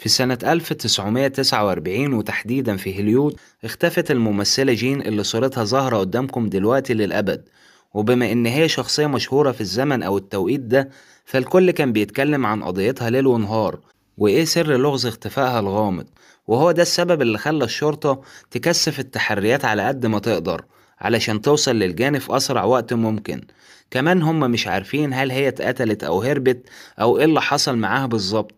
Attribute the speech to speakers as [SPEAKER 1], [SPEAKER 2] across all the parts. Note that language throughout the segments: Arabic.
[SPEAKER 1] في سنة 1949 وتحديدا في هوليود اختفت الممثلة جين اللي صورتها ظاهرة قدامكم دلوقتي للأبد. وبما إن هي شخصية مشهورة في الزمن أو التوقيت ده، فالكل كان بيتكلم عن قضيتها ليل ونهار، وإيه سر لغز اختفائها الغامض. وهو ده السبب اللي خلى الشرطة تكثف التحريات على قد ما تقدر علشان توصل للجاني في أسرع وقت ممكن. كمان هم مش عارفين هل هي اتقتلت أو هربت أو إيه اللي حصل معاها بالظبط،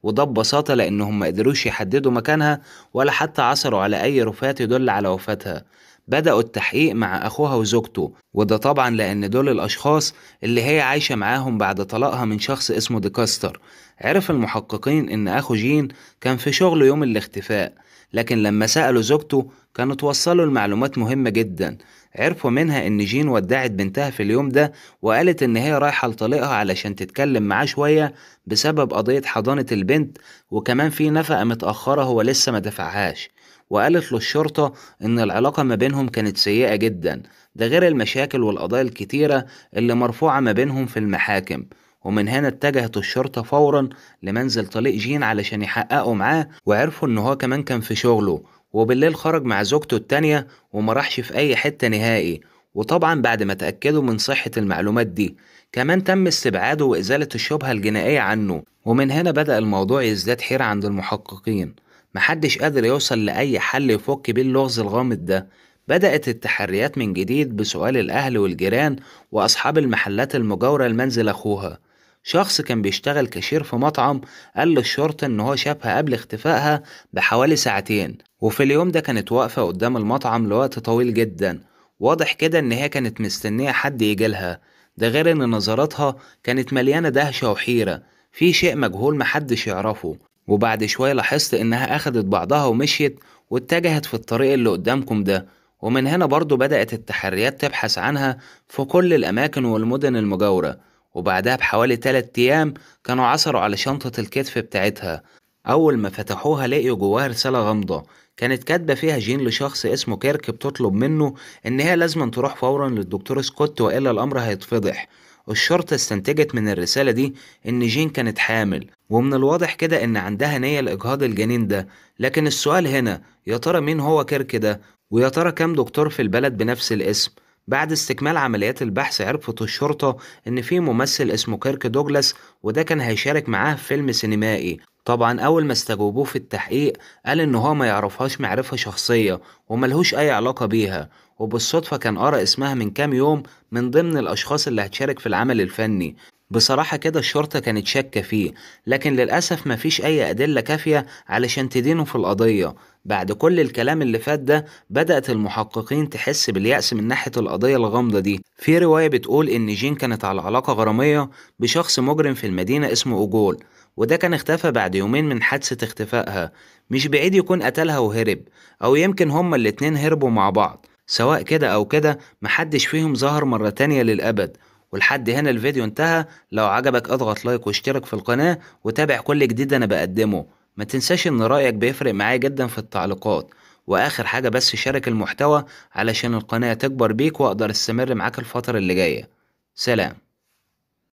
[SPEAKER 1] وده ببساطة لأنهم ما قدروش يحددوا مكانها ولا حتى عثروا على أي رفات يدل على وفاتها. بدأوا التحقيق مع أخوها وزوجته، وده طبعا لأن دول الأشخاص اللي هي عايشة معاهم بعد طلاقها من شخص اسمه ديكاستر. عرف المحققين إن أخو جين كان في شغله يوم الاختفاء، لكن لما سألوا زوجته كانوا توصلوا المعلومات مهمة جدا. عرفوا منها إن جين ودعت بنتها في اليوم ده، وقالت إن هي رايحة لطليقها علشان تتكلم معاه شوية بسبب قضية حضانة البنت، وكمان في نفقة متأخرة هو لسه ما دفعهاش. وقالت للشرطة إن العلاقة ما بينهم كانت سيئة جدا، ده غير المشاكل والقضايا الكتيرة اللي مرفوعة ما بينهم في المحاكم. ومن هنا اتجهت الشرطة فورا لمنزل طليق جين علشان يحققوا معاه، وعرفوا إن هو كمان كان في شغله، وبالليل خرج مع زوجته التانية وما راحش في أي حتة نهائي. وطبعا بعد ما تأكدوا من صحة المعلومات دي، كمان تم استبعاده وإزالة الشبهة الجنائية عنه. ومن هنا بدأ الموضوع يزداد حيرة عند المحققين، محدش قادر يوصل لأي حل يفك بيه اللغز الغامض ده. بدأت التحريات من جديد بسؤال الأهل والجيران وأصحاب المحلات المجاورة لمنزل أخوها. شخص كان بيشتغل كاشير في مطعم قال للشرطة إن هو شافها قبل اختفائها بحوالي ساعتين، وفي اليوم ده كانت واقفة قدام المطعم لوقت طويل جدا. واضح كده إن هي كانت مستنية حد يجيلها، ده غير إن نظراتها كانت مليانة دهشة وحيرة في شيء مجهول محدش يعرفه. وبعد شوية لاحظت إنها أخدت بعضها ومشيت واتجهت في الطريق اللي قدامكم ده. ومن هنا برضو بدأت التحريات تبحث عنها في كل الأماكن والمدن المجاورة. وبعدها بحوالي 3 أيام كانوا عثروا على شنطة الكتف بتاعتها. أول ما فتحوها لقيوا جواها رسالة غامضة كانت كاتبة فيها جين لشخص اسمه كيرك، بتطلب منه إن هي لازم تروح فورا للدكتور سكوت وإلا الأمر هيتفضح. الشرطة استنتجت من الرسالة دي إن جين كانت حامل، ومن الواضح كده إن عندها نية لإجهاض الجنين ده. لكن السؤال هنا، يا ترى مين هو كيرك ده؟ ويا ترى كام دكتور في البلد بنفس الاسم؟ بعد استكمال عمليات البحث عرفت الشرطة إن في ممثل اسمه كيرك دوجلاس، وده كان هيشارك معاه في فيلم سينمائي. طبعا أول ما استجوبوه في التحقيق قال إن هو ما يعرفهاش معرفة شخصية وملهوش أي علاقة بيها، وبالصدفة كان قرأ اسمها من كام يوم من ضمن الأشخاص اللي هتشارك في العمل الفني. بصراحة كده الشرطة كانت شاكة فيه، لكن للأسف مفيش أي أدلة كافية علشان تدينه في القضية. بعد كل الكلام اللي فات ده بدأت المحققين تحس باليأس من ناحية القضية الغامضة دي. في رواية بتقول إن جين كانت على علاقة غرامية بشخص مجرم في المدينة اسمه أوجول، وده كان اختفى بعد يومين من حادثة اختفائها. مش بعيد يكون قتلها وهرب، أو يمكن هما الاتنين هربوا مع بعض. سواء كده أو كده محدش فيهم ظهر مرة تانية للأبد. ولحد هنا الفيديو انتهى. لو عجبك اضغط لايك واشترك في القناة وتابع كل جديد انا بقدمه. ما تنساش ان رأيك بيفرق معايا جدا في التعليقات. واخر حاجة بس شارك المحتوى علشان القناة تكبر بيك واقدر استمر معاك الفترة اللي جاية. سلام.